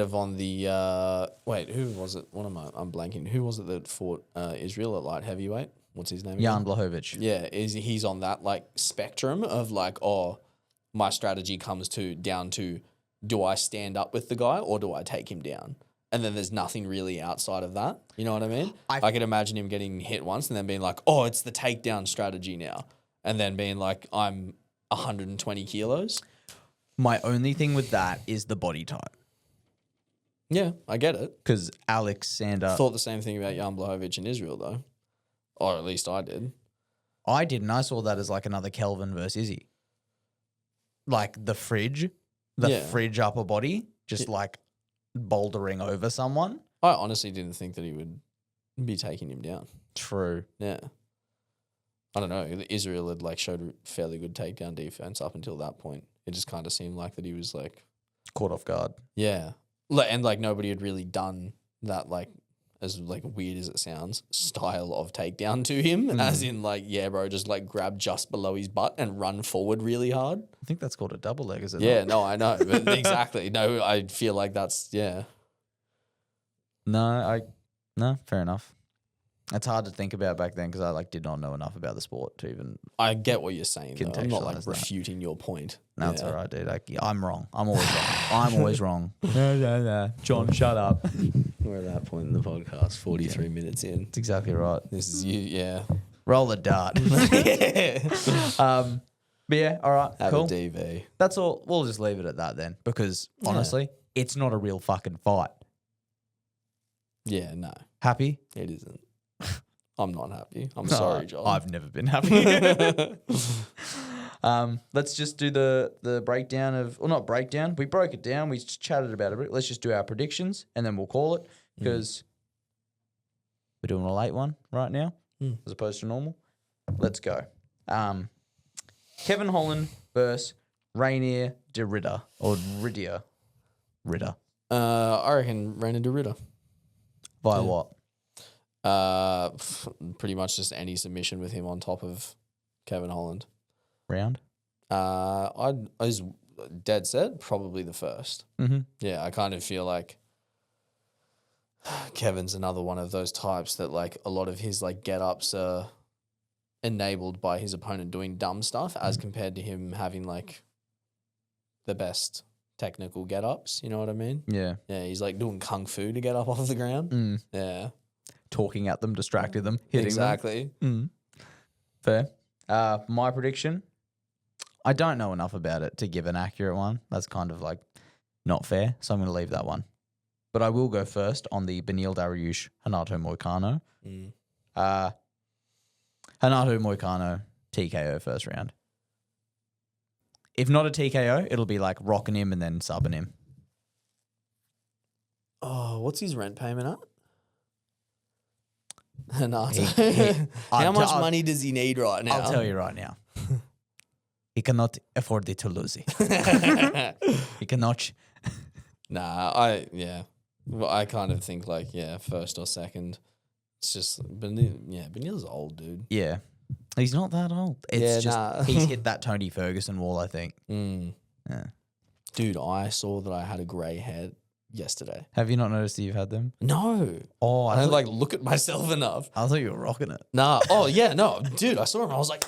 of on the... wait, who was it? I'm blanking. Who was it that fought Israel at light heavyweight? What's his name? Jan Blachowicz. Yeah, he's on that like spectrum of like, oh, my strategy comes down to, do I stand up with the guy or do I take him down? And then there's nothing really outside of that. You know what I mean? I could imagine him getting hit once and then being like, oh, it's the takedown strategy now. And then being like, I'm 120 kilos. My only thing with that is the body type. Yeah, I get it. Because Alexander... Thought the same thing about Jan Blachowicz in Israel, though. Or at least I did. I didn't. I saw that as like another Kelvin versus Izzy. Like the fridge upper body, just like bouldering over someone. I honestly didn't think that he would be taking him down. True. Yeah. I don't know. Israel had like showed fairly good takedown defense up until that point. It just kind of seemed like that he was like... Caught off guard. Yeah. And like nobody had really done that, like, as like weird as it sounds, style of takedown to him. As in like, yeah, bro, just like grab just below his butt and run forward really hard. I think that's called a double leg, is it? Yeah, not? no, I know. But exactly. No, I feel like that's, yeah. No, fair enough. It's hard to think about back then because I like did not know enough about the sport to even... I get what you're saying, though. I'm not like contextualise that. refuting your point. No, it's all right, dude. I'm wrong. I'm always wrong. I'm always wrong. No. John, shut up. We're at that point in the podcast, 43 minutes in. That's exactly right. This is you, yeah. Roll the dart. But yeah, all right, Have cool. a DV. That's all. We'll just leave it at that then because honestly, it's not a real fucking fight. Yeah, no. Happy? It isn't. I'm not happy. I'm sorry, John. I've never been happy. Let's just do the breakdown of... Well, not breakdown. We broke it down. We chatted about it. Let's just do our predictions and then we'll call it because we're doing a late one right now as opposed to normal. Let's go. Kevin Holland versus Rainier de Ritter or Ritter. I reckon Reina de Ritter. By what? Pretty much just any submission with him on top of Kevin Holland. Round? I was dead set, probably the first. Mm-hmm. Yeah, I kind of feel like Kevin's another one of those types that like a lot of his like get-ups are enabled by his opponent doing dumb stuff as compared to him having like the best technical get-ups. You know what I mean? Yeah. Yeah, he's like doing kung fu to get up off the ground. Yeah. Talking at them, distracting them, hitting exactly. them. Fair. My prediction, I don't know enough about it to give an accurate one. That's kind of like not fair, so I'm going to leave that one. But I will go first on the Beneil Dariush Renato Moicano. Renato Moicano TKO first round. If not a TKO, it'll be like rocking him and then subbing him. Oh, what's his rent payment at? Renato. How much money does he need right now? I'll tell you right now. He cannot afford it to lose it. He cannot. Nah, Well, I kind of think like, first or second. It's just, Beneil's old, dude. Yeah. He's not that old. It's he's hit that Tony Ferguson wall, I think. Yeah. Dude, I saw that I had a grey head yesterday. Have you not noticed that you've had them? No. Oh, I don't look at myself enough. I thought you were rocking it. Nah. Oh, yeah, no. Dude, I saw him. I was like,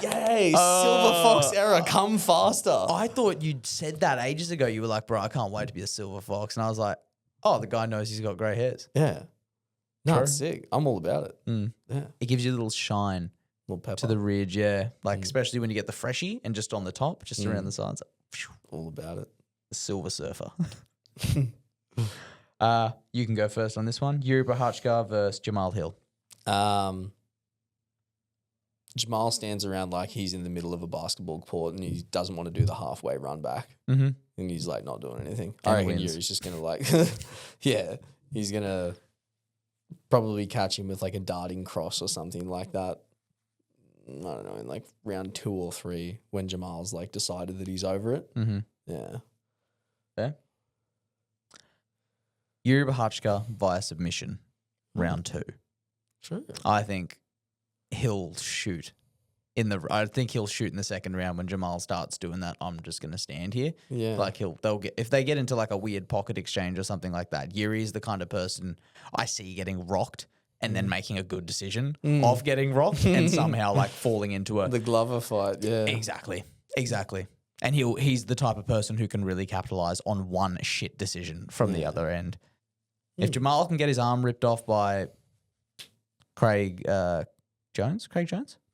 yay, Silver Fox era, come faster. I thought you'd said that ages ago. You were like, bro, I can't wait to be a Silver Fox. And I was like, oh, the guy knows he's got grey hairs. Yeah. No, True. it's sick. I'm all about it. Yeah. It gives you a little shine Little pepper. to the ridge, yeah. Like, especially when you get the freshie and just on the top, just around the sides. All about it. The Silver Surfer. You can go first on this one. Yuri Prochazka versus Jamal Hill. Jamal stands around like he's in the middle of a basketball court and he doesn't want to do the halfway run back. Mm-hmm. And he's like not doing anything. And I reckon wins. Yuri's just going to like, he's going to probably catch him with like a darting cross or something like that. I don't know, in like round 2 or 3 when Jamal's like decided that he's over it. Mm-hmm. Yeah. Fair. Yuri Prochazka via submission, round 2. Sure. I think he'll shoot in the second round when Jamal starts doing that. I'm just going to stand here. Yeah. Like if they get into like a weird pocket exchange or something like that, Yuri is the kind of person I see getting rocked and then making a good decision of getting rocked and somehow like falling into the Glover fight, yeah. Exactly. And he's the type of person who can really capitalize on one shit decision from the other end. If Jamal can get his arm ripped off by Craig Jones?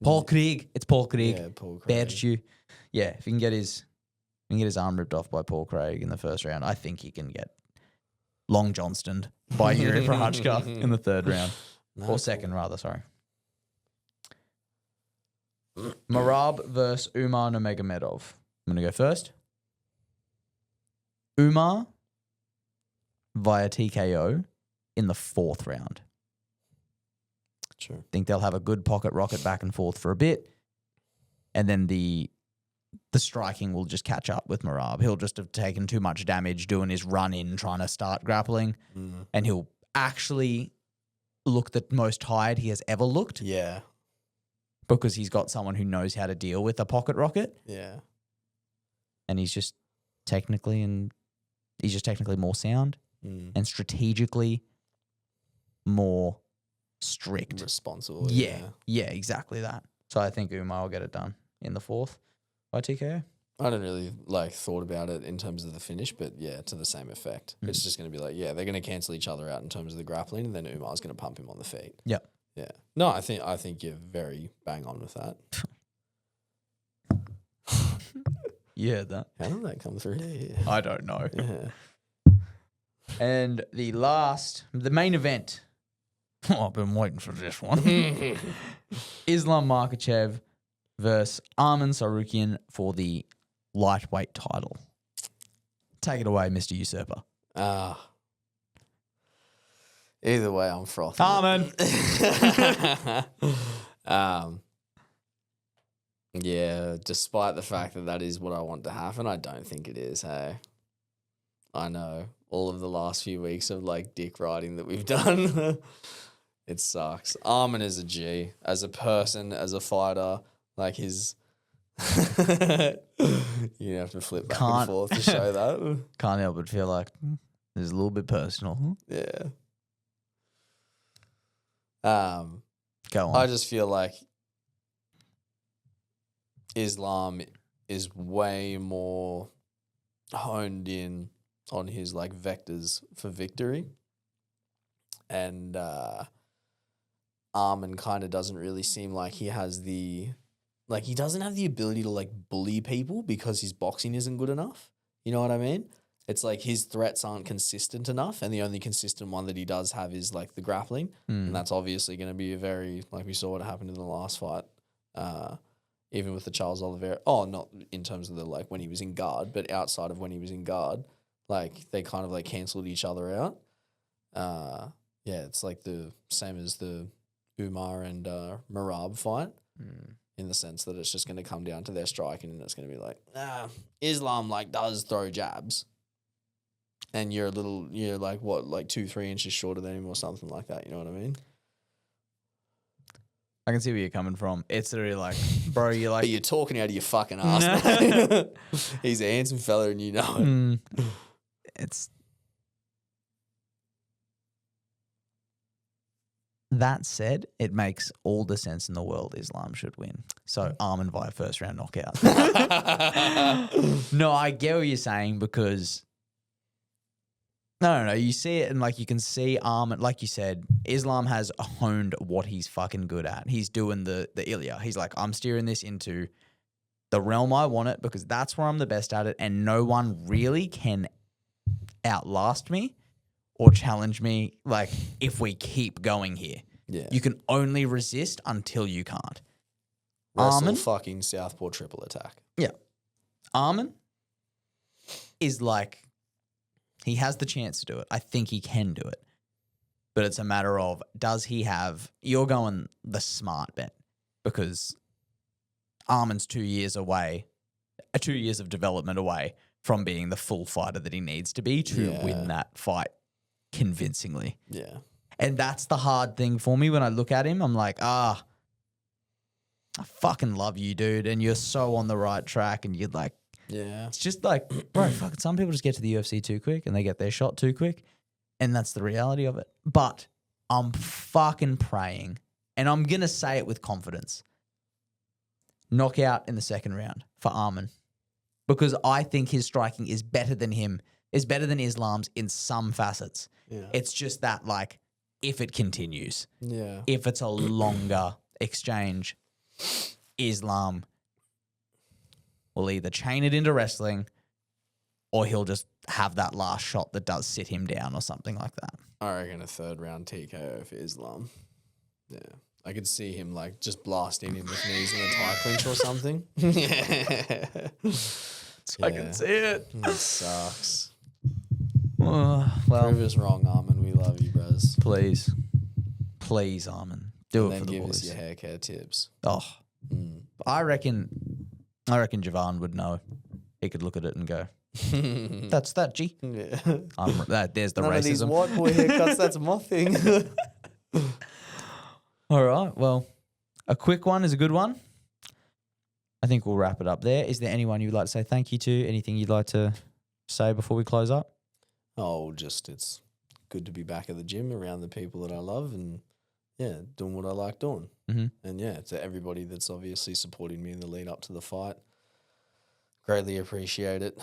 Paul Craig. It's Paul Craig. Yeah, Paul Craig. Bad stew. Yeah, if he can get his arm ripped off by Paul Craig in the first round, I think he can get Long Johnstoned by Yuri Prochazka in the third round. Or second, rather, sorry. Merab versus Umar Nurmagomedov. I'm going to go first. Umar via TKO in the 4th round. Sure. Think they'll have a good pocket rocket back and forth for a bit. And then the striking will just catch up with Merab. He'll just have taken too much damage doing his run in, trying to start grappling. And he'll actually look the most tired he has ever looked. Yeah. Because he's got someone who knows how to deal with a pocket rocket. Yeah. And he's just technically more sound and strategically more strict. Responsible. Yeah, exactly that. So I think Umar will get it done in the 4th by TKO. I don't really thought about it in terms of the finish, but yeah, to the same effect. It's just going to be like, they're going to cancel each other out in terms of the grappling, and then Umar's going to pump him on the feet. Yep. Yeah. No, I think you're very bang on with that. You heard that? How did that come through? Yeah. I don't know. Yeah. And the main event. Oh, I've been waiting for this one. Islam Makhachev versus Arman Sarukian for the lightweight title. Take it away, Mr. Usurper. Either way, I'm frothing. Arman. Yeah, despite the fact that is what I want to happen, I don't think it is, hey. I know. All of the last few weeks of dick riding that we've done. It sucks. Armin is a G. As a person, as a fighter, his you have to flip back and forth to show that. Can't help but feel like it's a little bit personal. Yeah. Go on. I just feel like Islam is way more honed in on his like vectors for victory, and Armin kind of doesn't really seem like he has he doesn't have the ability to like bully people because his boxing isn't good enough. You know what I mean? It's like his threats aren't consistent enough, and the only consistent one that he does have is like the grappling, and that's obviously going to be a very, like we saw what happened in the last fight, even with the Charles Oliveira. Oh, not in terms of the like when he was in guard, but outside of when he was in guard, like they kind of like cancelled each other out. Yeah, it's like the same as the Umar and Merab fight. In the sense that it's just going to come down to their striking, and it's going to be like, Islam like does throw jabs, and you're like what, like 2-3 inches shorter than him or something like that. You know what I mean? I can see where you're coming from. It's literally like, bro, you're like, but you're talking out of your fucking ass. He's a handsome fella, and you know it. It's that said, it makes all the sense in the world. Islam should win. So Armin via first round knockout. No, I get what you're saying because no. You see it and like you can see Armin, like you said, Islam has honed what he's fucking good at. He's doing the Ilya. He's like, I'm steering this into the realm I want it because that's where I'm the best at it, and no one really can outlast me or challenge me, like, if we keep going here. Yeah. You can only resist until you can't. Wrestle Armin, fucking Southpaw triple attack. Yeah. Armin is like, he has the chance to do it. I think he can do it. But it's a matter of, does he have, you're going the smart bet because Armin's 2 years away, 2 years of development away from being the full fighter that he needs to be to win that fight convincingly. Yeah. And that's the hard thing for me when I look at him. I'm like, I fucking love you, dude. And you're so on the right track. And you're like, it's just like, bro, fucking some people just get to the UFC too quick and they get their shot too quick. And that's the reality of it. But I'm fucking praying, and I'm going to say it with confidence, knockout in the second round for Armin. Because I think his striking is better than Islam's in some facets. Yeah. It's just that, like, if it continues, Yeah. if it's a longer exchange, Islam will either chain it into wrestling or he'll just have that last shot that does sit him down or something like that. I reckon a third round TKO for Islam. Yeah. I could see him like just blasting him with knees in a tie clinch or something. Yeah. I can see it. That sucks. Well, prove us wrong, Armin. We love you, bros. Please, Armin, do it for the give boys. us your hair care tips. Oh, I reckon Javan would know. He could look at it and go, "That's that, G." Yeah. There's the None racism. of these white boy haircuts. That's my thing. All right. Well, a quick one is a good one. I think we'll wrap it up there. Is there anyone you'd like to say thank you to? Anything you'd like to say before we close up? Oh, just it's good to be back at the gym around the people that I love and, doing what I like doing. Mm-hmm. And, to everybody that's obviously supporting me in the lead up to the fight, greatly appreciate it.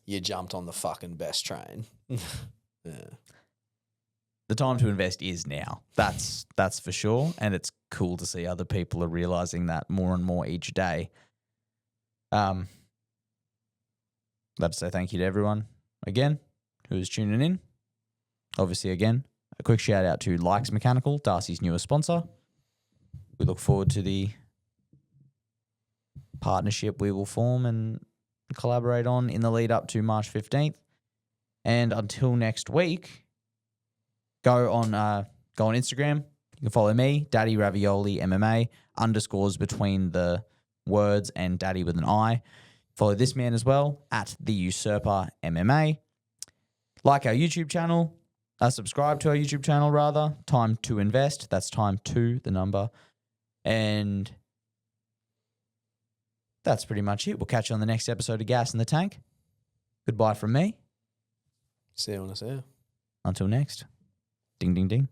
You jumped on the fucking best train. Yeah. The time to invest is now. That's for sure. And it's cool to see other people are realizing that more and more each day. I'd like to say thank you to everyone again who's tuning in. Obviously, again, a quick shout out to Likes Mechanical, Darcy's newest sponsor. We look forward to the partnership we will form and collaborate on in the lead up to March 15th. And until next week, go on Instagram. You can follow me, Daddy Ravioli MMA, _ between the words and Daddy with an I. Follow this man as well, at The Usurper MMA. Like our YouTube channel. Subscribe to our YouTube channel, rather. Time to invest. That's time to the number. And that's pretty much it. We'll catch you on the next episode of Gas in the Tank. Goodbye from me. See you on us here. Until next. Ding, ding, ding.